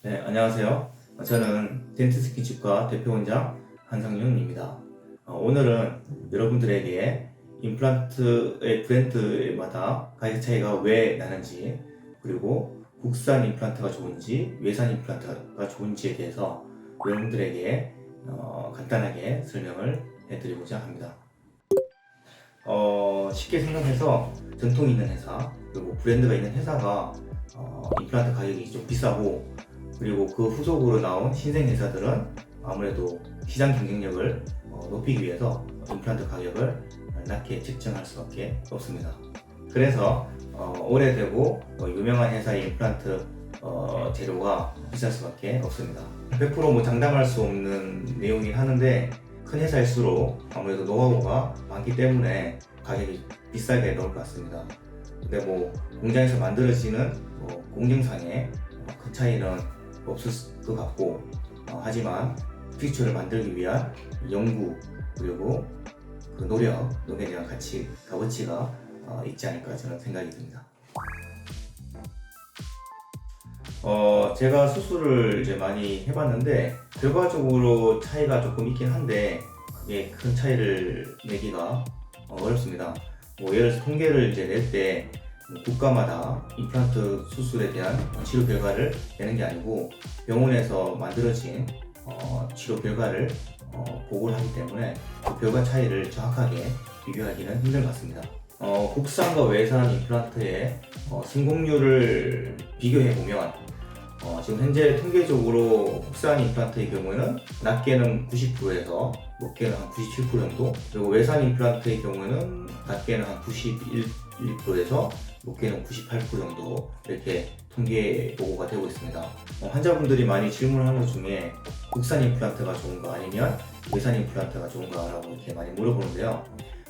네, 안녕하세요. 저는 덴트스킨치과 대표원장 한상윤입니다. 오늘은 여러분들에게 임플란트의 브랜드마다 가격 차이가 왜 나는지, 그리고 국산 임플란트가 좋은지, 외산 임플란트가 좋은지에 대해서 여러분들에게 간단하게 설명을 해드리고자 합니다. 쉽게 생각해서 전통 있는 회사, 그리고 브랜드가 있는 회사가 임플란트 가격이 좀 비싸고, 그리고 그 후속으로 나온 신생 회사들은 아무래도 시장 경쟁력을 높이기 위해서 임플란트 가격을 낮게 책정할 수밖에 없습니다. 그래서 오래되고 유명한 회사의 임플란트 재료가 비쌀 수밖에 없습니다. 100% 장담할 수 없는 내용이긴 하는데, 큰 회사일수록 아무래도 노하우가 많기 때문에 가격이 비싸게 나올 것 같습니다. 근데 공장에서 만들어지는 공정상의 큰 차이는 없을 것 같고, 하지만 픽처를 만들기 위한 연구, 그리고 그 노력에 대한 값어치가 있지 않을까 저는 생각이 듭니다. 제가 수술을 이제 많이 해봤는데 결과적으로 차이가 조금 있긴 한데, 그게 큰 차이를 내기가 어렵습니다. 예를 들어서 통계를 이제 낼 때 국가마다 임플란트 수술에 대한 치료 결과를 내는 게 아니고, 병원에서 만들어진 치료 결과를 보고를 하기 때문에 그 결과 차이를 정확하게 비교하기는 힘든 것 같습니다. 국산과 외산 임플란트의 성공률을 비교해 보면, 지금 현재 통계적으로 국산 임플란트의 경우에는 낮게는 90%에서 높게는 한 97% 정도, 그리고 외산 임플란트의 경우에는 낮게는 한 91%에서 높게는 98% 정도, 이렇게 통계 보고가 되고 있습니다. 환자분들이 많이 질문하는 것 중에 국산 임플란트가 좋은가 아니면 외산 임플란트가 좋은가 라고 이렇게 많이 물어보는데요.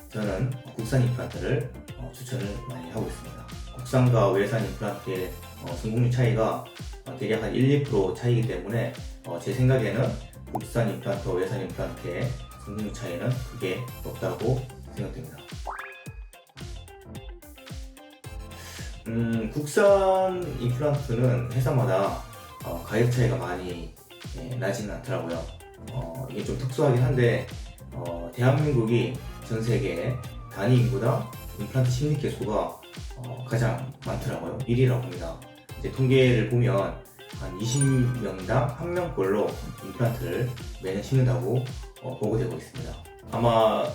저는 국산 임플란트를 추천을 많이 하고 있습니다. 국산과 외산 임플란트의 성공률 차이가 대략 한 1~2% 차이기 때문에 제 생각에는 국산 임플란트와 외산 임플란트의 성공률 차이는 크게 없다고 생각됩니다. 국산 임플란트는 회사마다 가격 차이가 많이 나지는 않더라고요. 이게 좀 특수하긴 한데, 대한민국이 전 세계 단위 인구당 임플란트 심리 개수가 가장 많더라고요. 1위라고 합니다. 이제 통계를 보면 한 20명당 1명꼴로 임플란트를 매년 심는다고 보고되고 있습니다. 아마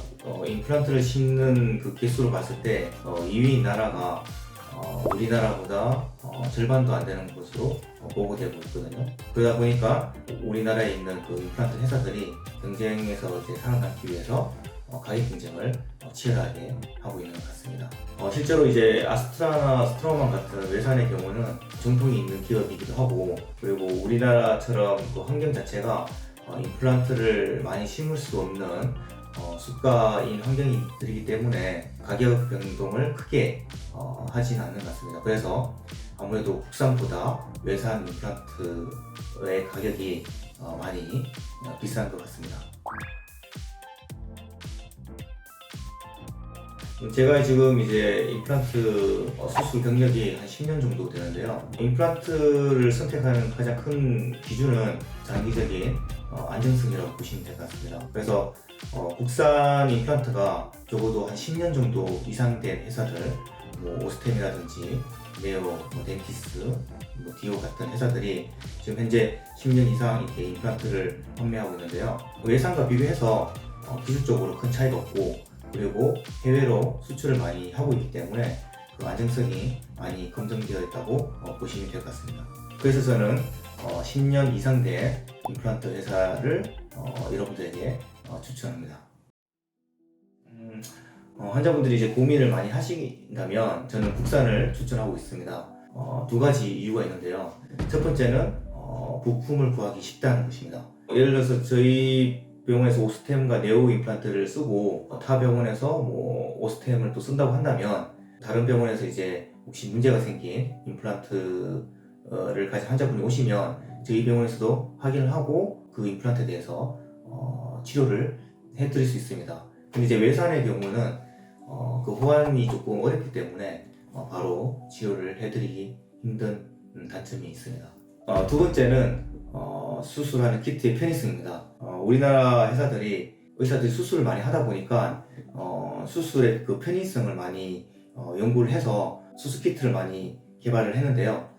임플란트를 심는 그 개수로 봤을 때 2위인 나라가 우리나라보다 절반도 안 되는 것으로 보고되고 있거든요. 그러다 보니까 우리나라에 있는 그 임플란트 회사들이 경쟁에서 이제 살아남기 위해서 가격 경쟁을 치열하게 하고 있는 것 같습니다. 실제로 이제 아스트라나 스트로만 같은 외산의 경우는 전통이 있는 기업이기도 하고, 그리고 우리나라처럼 그 환경 자체가 임플란트를 많이 심을 수 없는 수가인 환경이들이기 때문에 가격 변동을 크게 하지는 않는 것 같습니다. 그래서 아무래도 국산보다 외산 임플란트의 가격이 많이 비싼 것 같습니다. 제가 지금 이제 임플란트 수술 경력이 한 10년 정도 되는데요. 임플란트를 선택하는 가장 큰 기준은 장기적인 안정성이라고 보시면 될 것 같습니다. 그래서 국산 임플란트가 적어도 한 10년 정도 이상 된 회사들, 오스템이라든지 네오, 덴티스, 디오 같은 회사들이 지금 현재 10년 이상 이렇게 임플란트를 판매하고 있는데요. 외산과 비교해서 기술적으로 큰 차이가 없고, 그리고 해외로 수출을 많이 하고 있기 때문에 그 안정성이 많이 검증되어 있다고 보시면 될 것 같습니다. 그래서 저는 10년 이상 된 임플란트 회사를 여러분들에게 추천합니다. 환자분들이 이제 고민을 많이 하신다면 저는 국산을 추천하고 있습니다. 두 가지 이유가 있는데요. 첫 번째는 부품을 구하기 쉽다는 것입니다. 예를 들어서 저희 병원에서 오스템과 네오 임플란트를 쓰고 타 병원에서 오스템을 또 쓴다고 한다면, 다른 병원에서 이제 혹시 문제가 생긴 임플란트를 가진 환자분이 오시면 저희 병원에서도 확인을 하고 그 임플란트에 대해서 치료를 해드릴 수 있습니다. 근데 이제 외산의 경우는 그 호환이 조금 어렵기 때문에 바로 치료를 해드리기 힘든 단점이 있습니다. 두 번째는 수술하는 키트의 편의성입니다. 우리나라 회사들이 의사들이 수술을 많이 하다 보니까 수술의 그 편의성을 많이 연구를 해서 수술 키트를 많이 개발을 했는데요.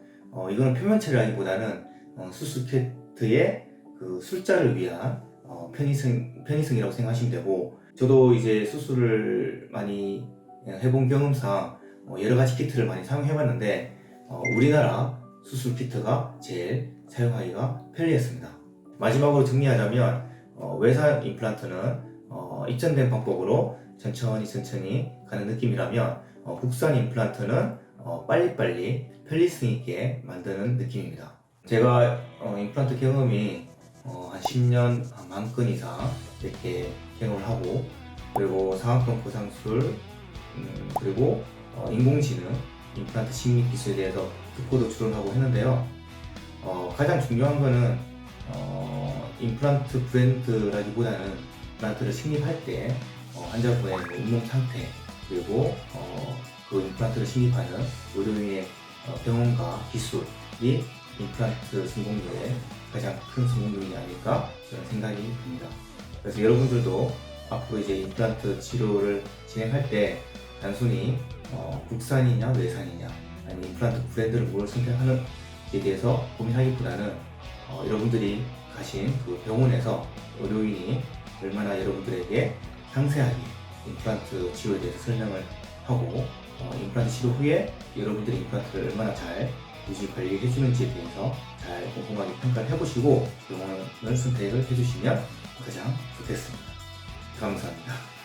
이거는 표면 처리라기보다는 수술 키트의 그 술자를 위한 편의성이라고 생각하시면 되고, 저도 이제 수술을 많이 해본 경험상 여러 가지 키트를 많이 사용해봤는데 우리나라 수술 키트가 제일 사용하기가 편리했습니다. 마지막으로 정리하자면 외산 임플란트는 입점된 방법으로 천천히 가는 느낌이라면 국산 임플란트는 빨리빨리 편리성 있게 만드는 느낌입니다. 제가 임플란트 경험이 한 10년 만 건 이상 이렇게 경험을 하고, 그리고 상악동 고상술, 그리고 인공지능 임플란트 식립 기술에 대해서 듣고도 출연하고 했는데요. 가장 중요한 거는 임플란트 브랜드라기보다는 임플란트를 식립할 때 환자분의 몸 상태, 그리고 그 임플란트를 식립하는 의료인의 병원과 기술이 임플란트 성공률의 가장 큰 성공률이 아닐까 저는 생각이 듭니다. 그래서 여러분들도 앞으로 이제 임플란트 치료를 진행할 때 단순히 국산이냐 외산이냐, 아니면 임플란트 브랜드를 뭘 선택하는지에 대해서 고민하기보다는 여러분들이 가신 그 병원에서 의료인이 얼마나 여러분들에게 상세하게 임플란트 치료에 대해서 설명을 하고 임플란트 치료 후에 여러분들이 임플란트를 얼마나 잘 유지 관리해 주는지에 대해서 잘 꼼꼼하게 평가를 해보시고 병원을 선택을 해주시면 가장 좋겠습니다. 감사합니다.